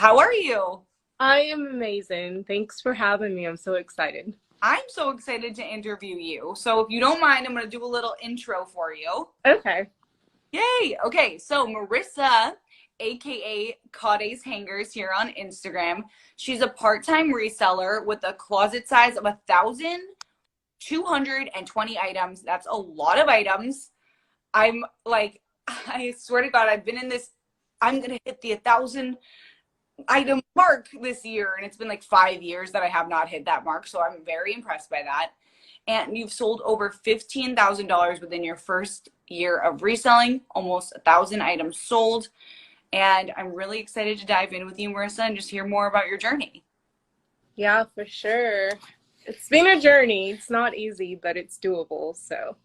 How are you? I am amazing. Thanks for having me. I'm so excited. I'm so excited to interview you. So if you don't mind, I'm going to do a little intro for you. Okay. Yay! Okay, so Marissa, aka Cauda's Hangers here on Instagram. She's a part-time reseller with a closet size of 1,220 items. That's a lot of items. I'm like, I swear to God, I've been in this. I'm gonna hit the 1,000 item mark this year, and it's been like 5 years that I have not hit that mark, so I'm very impressed by that. And you've sold over $15,000 within your first year of reselling, almost 1,000 items sold. And I'm really excited to dive in with you, Marissa, and just hear more about your journey. Yeah, for sure. It's been a journey. It's not easy, but it's doable. So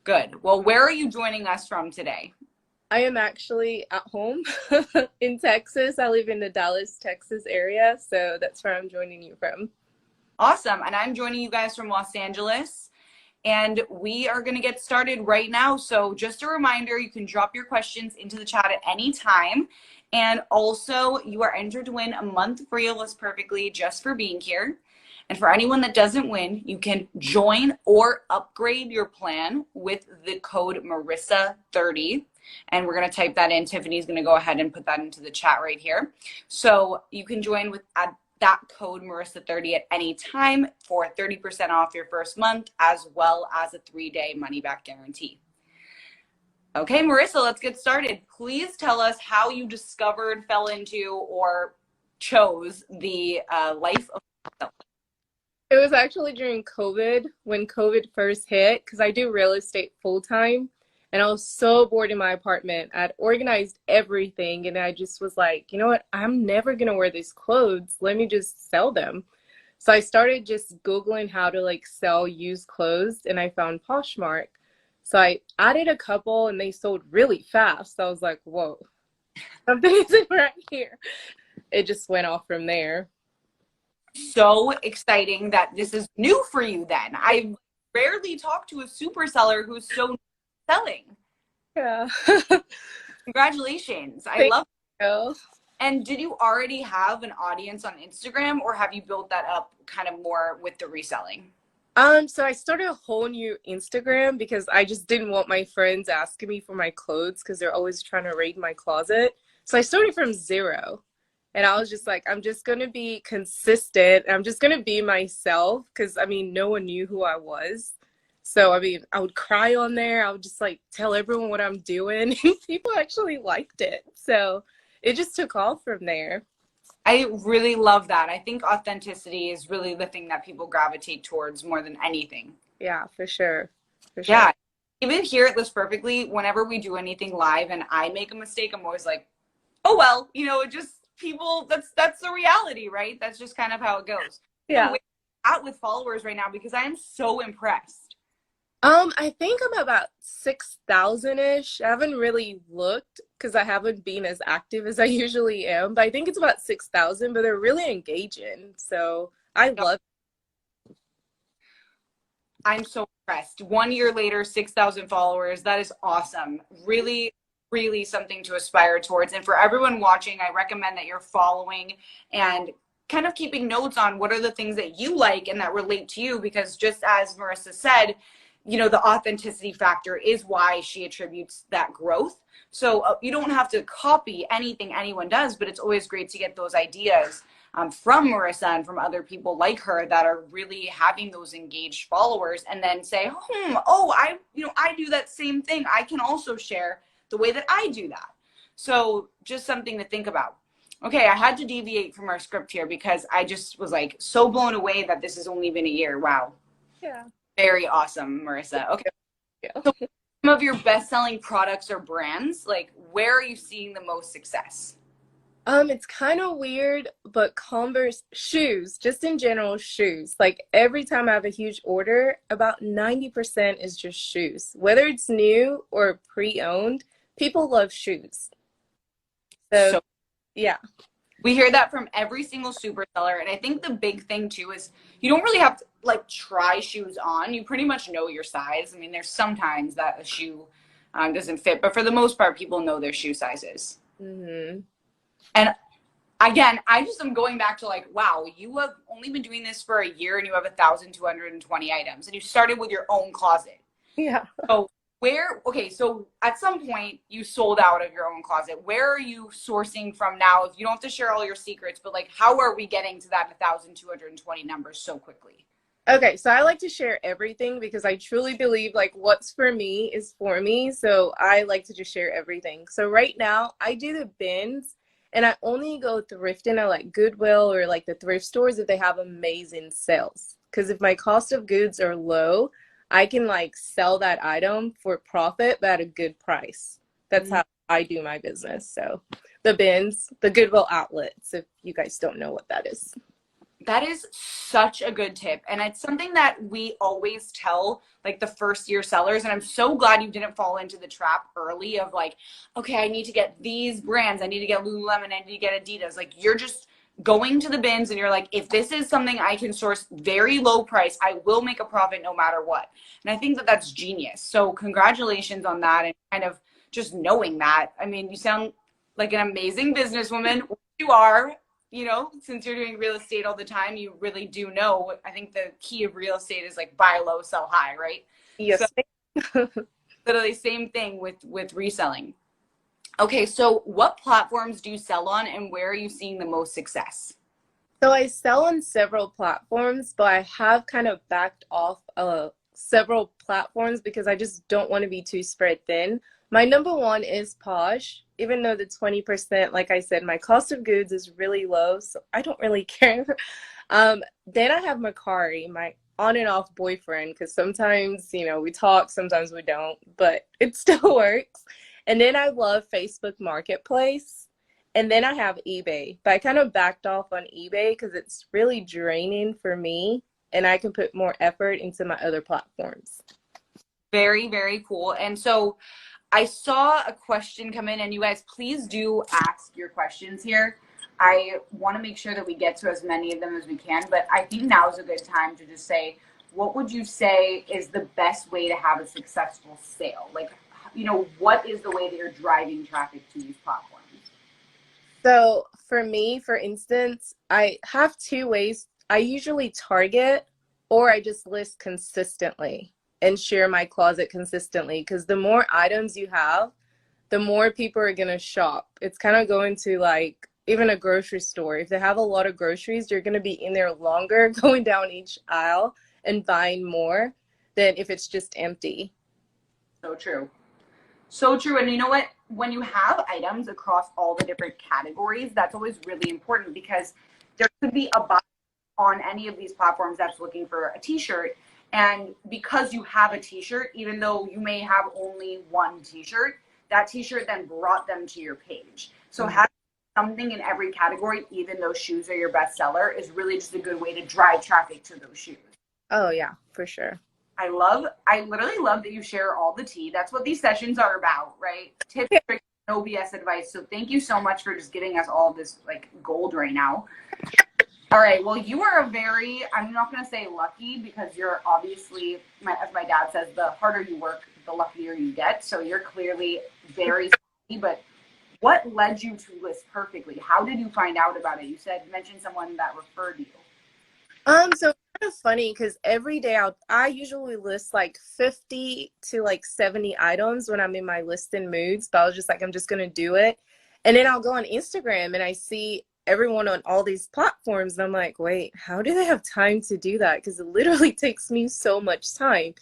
Good. Well, where are you joining us from today? I am actually at home in Texas. I live in the Dallas, Texas area. So that's where I'm joining you from. Awesome. And I'm joining you guys from Los Angeles. And we are going to get started right now. So just a reminder, you can drop your questions into the chat at any time. And also, you are entered to win a month free of List Perfectly just for being here. And for anyone that doesn't win, you can join or upgrade your plan with the code Marissa30. And we're going to type that in. Tiffany's going to go ahead and put that into the chat right here. So you can join with that code Marissa30 at any time for 30% off your first month, as well as a 3-day money back guarantee. Okay, Marissa, let's get started. Please tell us how you discovered, fell into, or chose the life of reselling. It was actually during COVID, when COVID first hit, because I do real estate full time. And I was so bored in my apartment. I'd organized everything, and I just was like, you know what? I'm never going to wear these clothes. Let me just sell them. So I started just Googling how to like sell used clothes, and I found Poshmark. So I added a couple, and they sold really fast. I was like, whoa, something isn't right here. It just went off from there. So exciting that this is new for you then. I've rarely talked to a super seller who's so selling. Yeah. Congratulations. I Thank love it. you. And did you already have an audience on Instagram, or have you built that up kind of more with the reselling? So I started a whole new Instagram because I just didn't want my friends asking me for my clothes because they're always trying to raid my closet. So I started from zero. And I was just like, I'm just going to be consistent. I'm just going to be myself because, I mean, no one knew who I was. So, I mean, I would cry on there. I would just like tell everyone what I'm doing. And people actually liked it. So it just took off from there. I really love that. I think authenticity is really the thing that people gravitate towards more than anything. Yeah, for sure. For sure. Yeah. Even here at List Perfectly, whenever we do anything live and I make a mistake, I'm always like, oh, well, it just people, that's the reality, right? That's just kind of how it goes. Yeah. So out with followers right now because I am so impressed. I think I'm about 6,000-ish. I haven't really looked because I haven't been as active as I usually am, but I think it's about 6,000, but they're really engaging. So I love it. I'm so impressed. 1 year later, 6,000 followers. That is awesome. Really, really something to aspire towards. And for everyone watching, I recommend that you're following and kind of keeping notes on what are the things that you like and that relate to you, because just as Marissa said, the authenticity factor is why she attributes that growth. So you don't have to copy anything anyone does, but it's always great to get those ideas from Marissa and from other people like her that are really having those engaged followers, and then say, I do that same thing. I can also share the way that I do that. So just something to think about. Okay, I had to deviate from our script here because I just was like so blown away that this has only been a year. Wow. Yeah. Very awesome, Marissa. Okay. Yeah. So some of your best-selling products or brands, like where are you seeing the most success? It's kind of weird, but Converse shoes, just in general, shoes. Like every time I have a huge order, about 90% is just shoes. Whether it's new or pre-owned, people love shoes. So yeah. We hear that from every single super seller. And I think the big thing too is you don't really have to like try shoes on. You pretty much know your size. I mean, there's sometimes that a shoe doesn't fit, but for the most part, people know their shoe sizes. Mm-hmm. And Again, I just am going back to like, wow, you have only been doing this for a year and you have 1,220 items and you started with your own closet. Yeah. So okay, so at some point you sold out of your own closet. Where are you sourcing from now? If you don't have to share all your secrets, but like, how are we getting to that 1,220 numbers so quickly? Okay, so I like to share everything because I truly believe like what's for me is for me. So I like to just share everything. So right now I do the bins and I only go thrifting at like Goodwill or like the thrift stores if they have amazing sales. Because if my cost of goods are low, I can like sell that item for profit but at a good price. That's how I do my business. So the bins, the Goodwill outlets, if you guys don't know what that is. That is such a good tip. And it's something that we always tell like the first year sellers. And I'm so glad you didn't fall into the trap early of like, okay, I need to get these brands. I need to get Lululemon. I need to get Adidas. Like you're just going to the bins and you're like, if this is something I can source very low price, I will make a profit no matter what. And I think that that's genius. So congratulations on that. And kind of just knowing that. I mean, you sound like an amazing businesswoman. You are, you know, since you're doing real estate all the time, you really do know. I think the key of real estate is like buy low, sell high, right? So Yes. literally same thing with reselling. Okay, so what platforms do you sell on and where are you seeing the most success? So I sell on several platforms, but I have kind of backed off several platforms because I just don't want to be too spread thin. My number one is Posh, even though the 20%, like I said, my cost of goods is really low, so I don't really care. Then I have Macari, my on and off boyfriend, because sometimes, you know, we talk, sometimes we don't, but it still works. And then I love Facebook Marketplace. And then I have eBay, but I kind of backed off on eBay because it's really draining for me and I can put more effort into my other platforms. Very, very cool. And so I saw a question come in, and you guys, please do ask your questions here. I want to make sure that we get to as many of them as we can, but I think now is a good time to just say, what would you say is the best way to have a successful sale? Like, you know, what is the way that you're driving traffic to these platforms? So for me, for instance, I have two ways. I usually target or I just list consistently and share my closet consistently because the more items you have, the more people are going to shop. It's kind of going to like even a grocery store. If they have a lot of groceries, you're going to be in there longer, going down each aisle and buying more than if it's just empty. So true. So true. And you know what? When you have items across all the different categories, that's always really important because there could be a buyer on any of these platforms that's looking for a t-shirt. And because you have a t-shirt, even though you may have only one t-shirt, that t-shirt then brought them to your page. So having something in every category, even though shoes are your best seller, is really just a good way to drive traffic to those shoes. Oh, yeah, for sure. I literally love that you share all the tea. That's what these sessions are about, right? Tips, tricks, no BS advice. So thank you so much for just giving us all this like gold right now. All right. Well, you are I'm not going to say lucky because you're obviously, as my dad says, the harder you work, the luckier you get. So you're clearly very lucky, but what led you to list perfectly? How did you find out about it? You mentioned someone that referred you. So it's kind of funny because every day I usually list like 50 to like 70 items when I'm in my listing moods, but I was just like, I'm just gonna do it. And then I'll go on Instagram and I see everyone on all these platforms, and I'm like, wait, how do they have time to do that? Because it literally takes me so much time.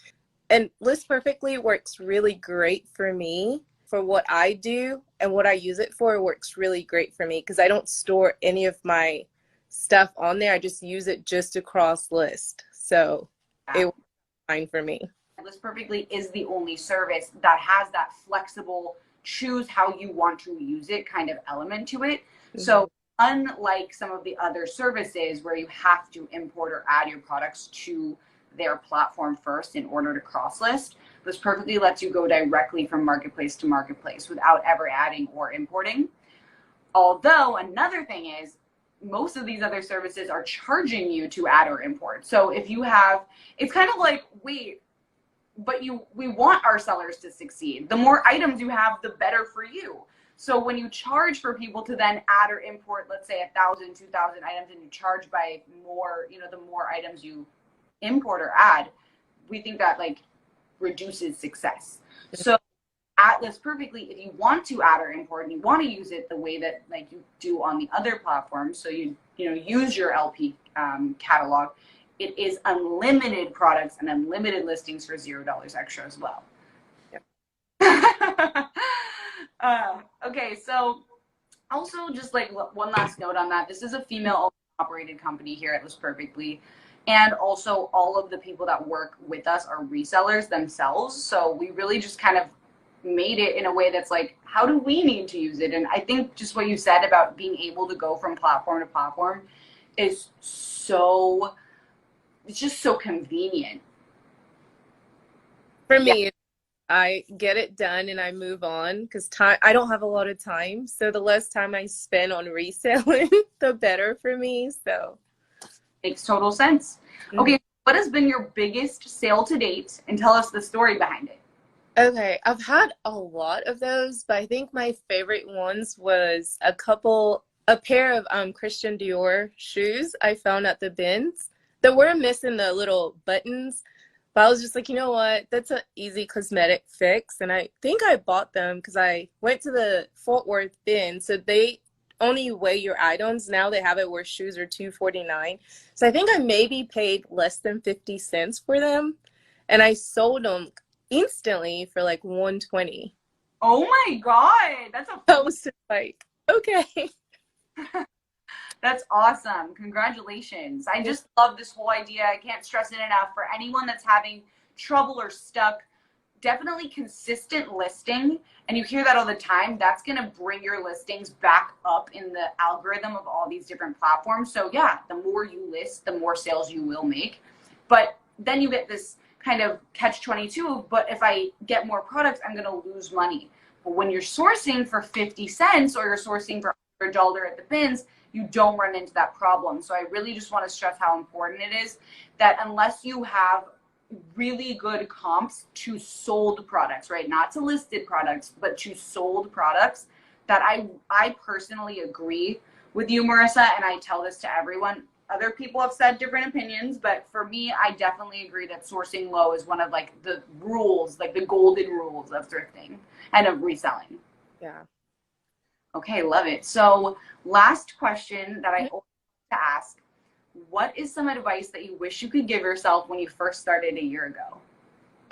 And List Perfectly works really great for me for what I do and what I use it for. It works really great for me because I don't store any of my stuff on there. I just use it just to cross list. So it was fine for me. List Perfectly is the only service that has that flexible choose how you want to use it kind of element to it. Mm-hmm. So unlike some of the other services where you have to import or add your products to their platform first in order to cross list, List Perfectly lets you go directly from marketplace to marketplace without ever adding or importing. Although another thing is most of these other services are charging you to add or import. So if you have, it's kind of like, wait, but we want our sellers to succeed. The more items you have, the better for you. So when you charge for people to then add or import, let's say 1,000, 2,000 items, and you charge by more, the more items you import or add, we think that like reduces success. So Atlas perfectly, if you want to add or import and you want to use it the way that like you do on the other platforms, so use your LP catalog, it is unlimited products and unlimited listings for $0 extra as well. Okay, so also just like one last note on that, this is a female operated company here at List Perfectly, and also all of the people that work with us are resellers themselves, so we really just kind of made it in a way that's like, how do we need to use it? And I think just what you said about being able to go from platform to platform is it's just so convenient. For me, I get it done and I move on because I don't have a lot of time. So the less time I spend on reselling, the better for me. So makes total sense. Okay, what has been your biggest sale to date? And tell us the story behind it. Okay, I've had a lot of those, but I think my favorite ones was a pair of Christian Dior shoes I found at the bins that were missing the little buttons. But I was just like, you know what? That's an easy cosmetic fix. And I think I bought them because I went to the Fort Worth bin. So they only weigh your items. Now they have it where shoes are $2.49. So I think I maybe paid less than 50 cents for them. And I sold them instantly for like $120. Oh my God. I was just like, okay. That's awesome. Congratulations. I just love this whole idea. I can't stress it enough. For anyone that's having trouble or stuck, definitely consistent listing. And you hear that all the time. That's going to bring your listings back up in the algorithm of all these different platforms. So yeah, the more you list, the more sales you will make. But then you get this kind of catch-22. But if I get more products, I'm going to lose money. But when you're sourcing for 50 cents or you're sourcing for $100 at the bins, you don't run into that problem. So I really just want to stress how important it is that unless you have really good comps to sold products, right? Not to listed products, but to sold products, that I personally agree with you, Marissa, and I tell this to everyone. Other people have said different opinions, but for me, I definitely agree that sourcing low is one of like the rules, like the golden rules of thrifting and of reselling. Yeah. Okay, love it. So last question that I always like to ask, what is some advice that you wish you could give yourself when you first started a year ago?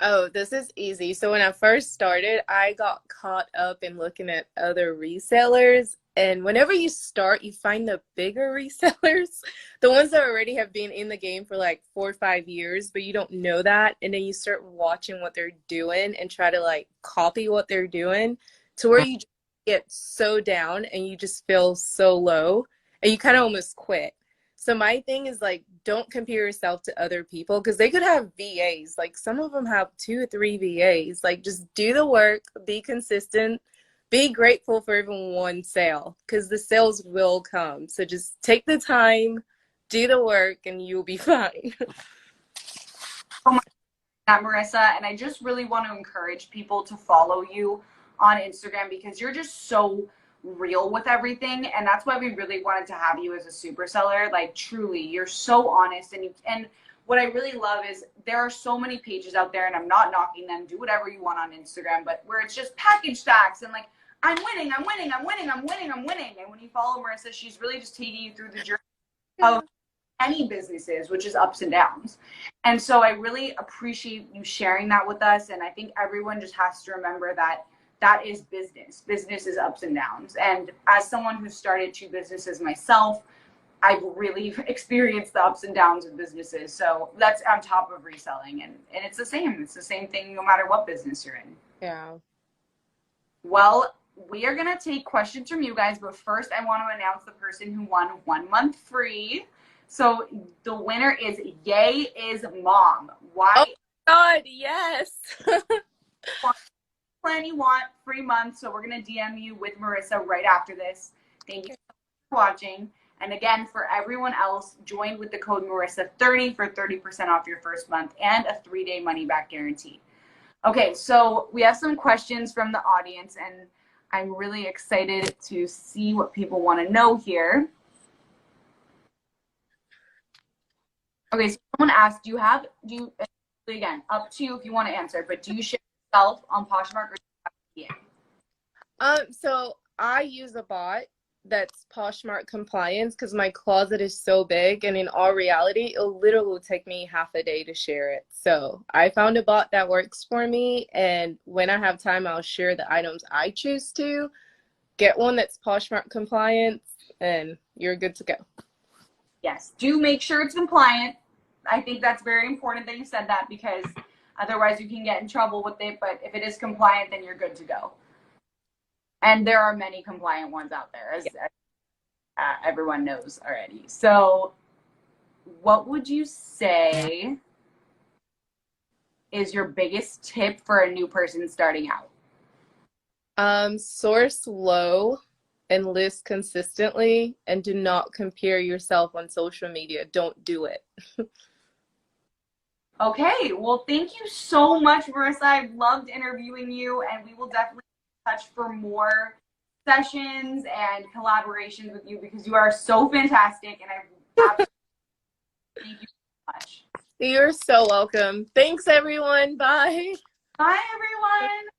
Oh, this is easy. So when I first started, I got caught up in looking at other resellers. And whenever you start, you find the bigger resellers, the ones that already have been in the game for like 4 or 5 years, but you don't know that. And then you start watching what they're doing and try to like copy what they're doing to where you get so down and you just feel so low and you kind of almost quit. So my thing is like, don't compare yourself to other people because they could have VAs. Like some of them have 2 or 3 VAs. Like just do the work, be consistent, be grateful for even one sale because the sales will come. So just take the time, do the work, and you'll be fine. Oh my God, Marissa, and I just really want to encourage people to follow you on Instagram because you're just so real with everything, and that's why we really wanted to have you as a super seller. Like truly, you're so honest, and what I really love is there are so many pages out there, and I'm not knocking them. Do whatever you want on Instagram, but where it's just package stacks and like I'm winning. And when you follow Marissa, she's really just taking you through the journey of any businesses, which is ups and downs. And so I really appreciate you sharing that with us, and I think everyone just has to remember that that is business. Business is ups and downs. And as someone who started 2 businesses myself, I've really experienced the ups and downs of businesses. So that's on top of reselling. And it's the same. It's the same thing no matter what business you're in. Yeah. Well, we are going to take questions from you guys. But first, I want to announce the person who won 1 month free. So the winner is Yay is Mom. Why? Oh, God, yes. Plan you want free month, so we're going to DM you with Marissa right after this. Thank you for watching, and again, for everyone else, join with the code Marissa30 for 30% off your first month and a 3-day money back guarantee. Okay, so we have some questions from the audience, and I'm really excited to see what people want to know here. Okay, so someone asked, do you, again, up to you if you want to answer, but do you share yourself on Poshmark or do you have So I use a bot that's Poshmark compliance because my closet is so big, and in all reality, it'll literally take me half a day to share it. So I found a bot that works for me, and when I have time, I'll share the items I choose to. Get one that's Poshmark compliance, and you're good to go. Yes, do make sure it's compliant. I think that's very important that you said that because otherwise you can get in trouble with it. But if it is compliant, then you're good to go. And there are many compliant ones out there, as everyone knows already. So what would you say is your biggest tip for a new person starting out? Source low and list consistently, and do not compare yourself on social media. Don't do it. Okay, well, thank you so much, Marissa. I've loved interviewing you, and we will definitely touch for more sessions and collaborations with you because you are so fantastic, and I absolutely thank you so much. You're so welcome. Thanks, everyone. Bye. Bye, everyone.